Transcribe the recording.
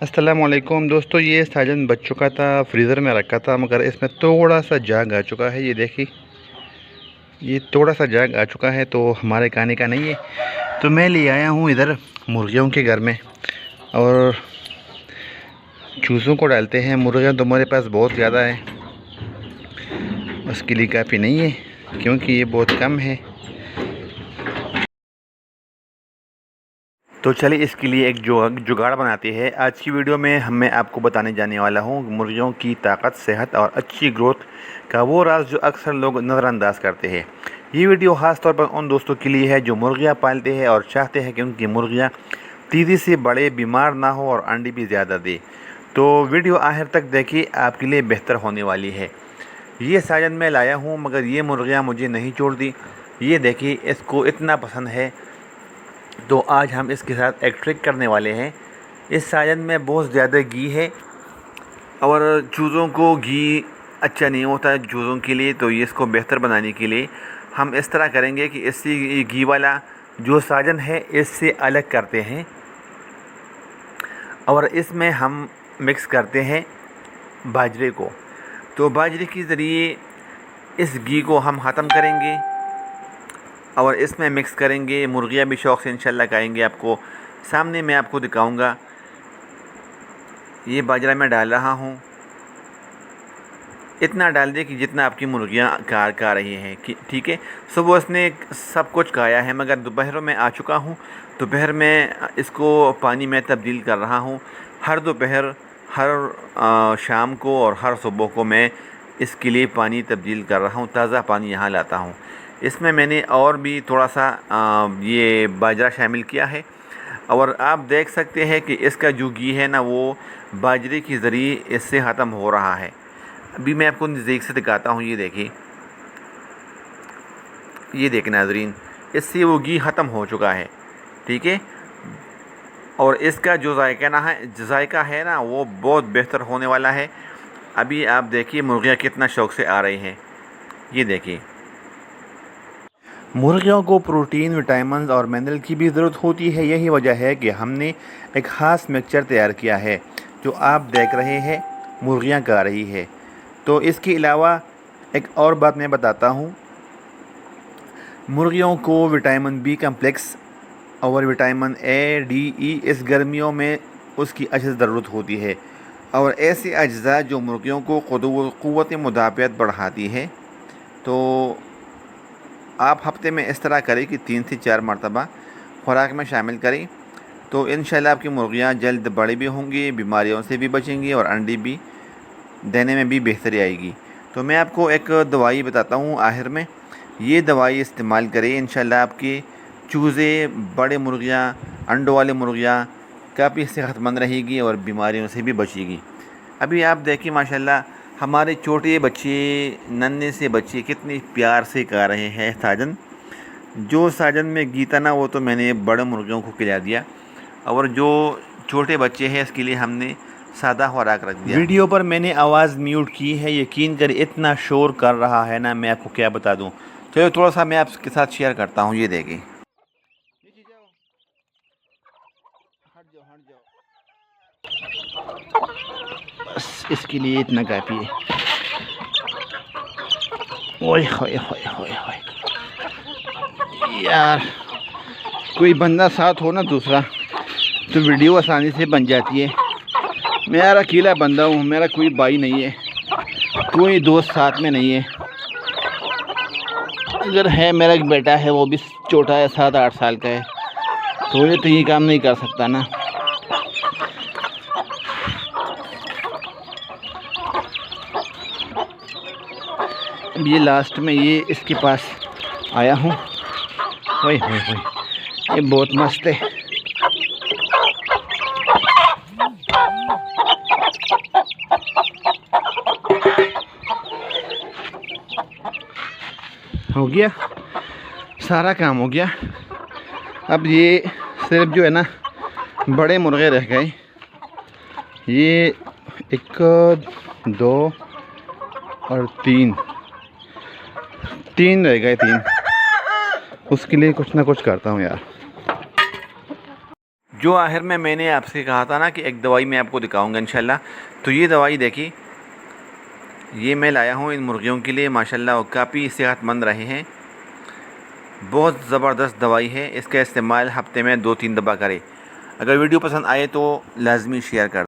अस्सलामुअलैकुम दोस्तों, ये साजन बच चुका था, फ्रीज़र में रखा था, मगर इसमें थोड़ा सा जाग आ चुका है। ये देखिए, ये थोड़ा सा जाग आ चुका है, तो हमारे खाने का नहीं है। तो मैं ले आया हूँ इधर मुर्गियों के घर में और चूज़ों को डालते हैं। मुर्गियाँ तो हमारे पास बहुत ज़्यादा है, उसके लिए काफ़ी नहीं है क्योंकि ये बहुत कम है। तो चलिए इसके लिए एक जुगाड़ बनाते हैं। आज की वीडियो में मैं आपको बताने जाने वाला हूँ मुर्गियों की ताकत, सेहत और अच्छी ग्रोथ का वो राज जो अक्सर लोग नज़रअंदाज करते हैं। ये वीडियो ख़ास तौर पर उन दोस्तों के लिए है जो मुर्गियाँ पालते हैं और चाहते हैं कि उनकी मुर्गियाँ तेज़ी से बड़े, बीमार ना हो और अंडे भी ज़्यादा दे। तो वीडियो आखिर तक देखिए, आपके लिए बेहतर होने वाली है। ये साजन मैं लाया हूँ, मगर ये मुर्गियाँ मुझे नहीं छोड़ दी। ये देखिए, इसको इतना पसंद है। तो आज हम इसके साथ एक ट्रिक करने वाले हैं। इस साजन में बहुत ज़्यादा घी है और चूज़ों को घी अच्छा नहीं होता है चूज़ों के लिए। तो ये इसको बेहतर बनाने के लिए हम इस तरह करेंगे कि इससे घी वाला जो साजन है इससे अलग करते हैं और इसमें हम मिक्स करते हैं बाजरे को। तो बाजरे के ज़रिए इस घी को हम ख़त्म करेंगे और इसमें मिक्स करेंगे। मुर्गियाँ भी शौक़ से इंशाल्लाह खाएंगे। आपको सामने मैं आपको दिखाऊंगा। ये बाजरा मैं डाल रहा हूँ, इतना डाल दे कि जितना आपकी मुर्गियाँ खा रही हैं कि ठीक है। सुबह उसने सब कुछ खाया है, मगर दोपहर में आ चुका हूँ। दोपहर में इसको पानी में तब्दील कर रहा हूँ। हर दोपहर, हर शाम को और हर सुबह को मैं इसके लिए पानी तब्दील कर रहा हूँ। ताज़ा पानी यहाँ लाता हूँ। इसमें मैंने और भी थोड़ा सा ये बाजरा शामिल किया है और आप देख सकते हैं कि इसका जो घी है ना, वो बाजरे के ज़रिए इससे ख़त्म हो रहा है। अभी मैं आपको नज़दीक से दिखाता हूँ। ये देखिए, ये देखें नाज़रीन, इससे वो घी ख़त्म हो चुका है, ठीक है। और इसका जो जायका है ना, वो बहुत बेहतर होने वाला है। अभी आप देखिए मुर्गियाँ कितना शौक़ से आ रही हैं। ये देखिए, मुर्गियों को प्रोटीन, विटामिन और मिनरल की भी ज़रूरत होती है। यही वजह है कि हमने एक ख़ास मिक्सचर तैयार किया है जो आप देख रहे हैं मुर्गियाँ खा रही है। तो इसके अलावा एक और बात मैं बताता हूँ। मुर्गियों को विटामिन बी कम्प्लेक्स और विटामिन ए, डी, ई इस गर्मियों में उसकी अशद ज़रूरत होती है और ऐसे अज्जा जो मुर्गियों को क़ुव्वत मुदाफ़अत बढ़ाती है। तो आप हफ्ते में इस तरह करें कि 3 से 4 मरतबा खुराक में शामिल करें। तो इंशाल्लाह आपकी मुर्गियाँ जल्द बड़ी भी होंगी, बीमारियों से भी बचेंगी और अंडे भी देने में भी बेहतरी आएगी। तो मैं आपको एक दवाई बताता हूँ आखिर में। ये दवाई इस्तेमाल करें, इंशाल्लाह आपके चूज़े, बड़े मुर्गियाँ, अंडों वाली मुर्गियाँ काफ़ी सेहतमंद रहेगी और बीमारियों से भी बचेगी। अभी आप देखिए माशाल्लाह, हमारे छोटे बच्चे, नन्हे से बच्चे कितने प्यार से खा रहे हैं साजन। जो साजन में घी था ना, वो तो मैंने बड़े मुर्गियों को खिला दिया और जो छोटे बच्चे हैं इसके लिए हमने सादा खुराक रख दिया। वीडियो पर मैंने आवाज़ म्यूट की है, यकीन कर इतना शोर कर रहा है ना, मैं आपको क्या बता दूँ। चलो थोड़ा सा मैं आपके साथ शेयर करता हूँ। ये देखिए, बस इसके लिए इतना काफ़ी है। ओए होए होए होए होए, यार कोई बंदा साथ हो ना दूसरा, तो वीडियो आसानी से बन जाती है। मैं यार अकेला बंदा हूँ, मेरा कोई भाई नहीं है, कोई दोस्त साथ में नहीं है। अगर है, मेरा एक बेटा है, वो भी छोटा है, 7-8 साल का है, तो ये तो ये काम नहीं कर सकता ना। अब ये लास्ट में ये इसके पास आया हूँ। ओए होए होए, ये बहुत मस्त है। हो गया, सारा काम हो गया। अब ये सिर्फ जो है ना, बड़े मुर्गे रह गए। ये 1, 2 और 3 रह गए। 3 उसके लिए कुछ ना कुछ करता हूँ यार। जो आखिर में मैंने आपसे कहा था ना कि एक दवाई मैं आपको दिखाऊंगा इंशाल्लाह, तो ये दवाई देखिए, ये मैं लाया हूँ इन मुर्गियों के लिए। माशाल्लाह वो काफ़ी सेहतमंद रहे हैं। बहुत ज़बरदस्त दवाई है। इसका इस्तेमाल हफ्ते में 2-3 दफ़ा करें। अगर वीडियो पसंद आए तो लाजमी शेयर कर।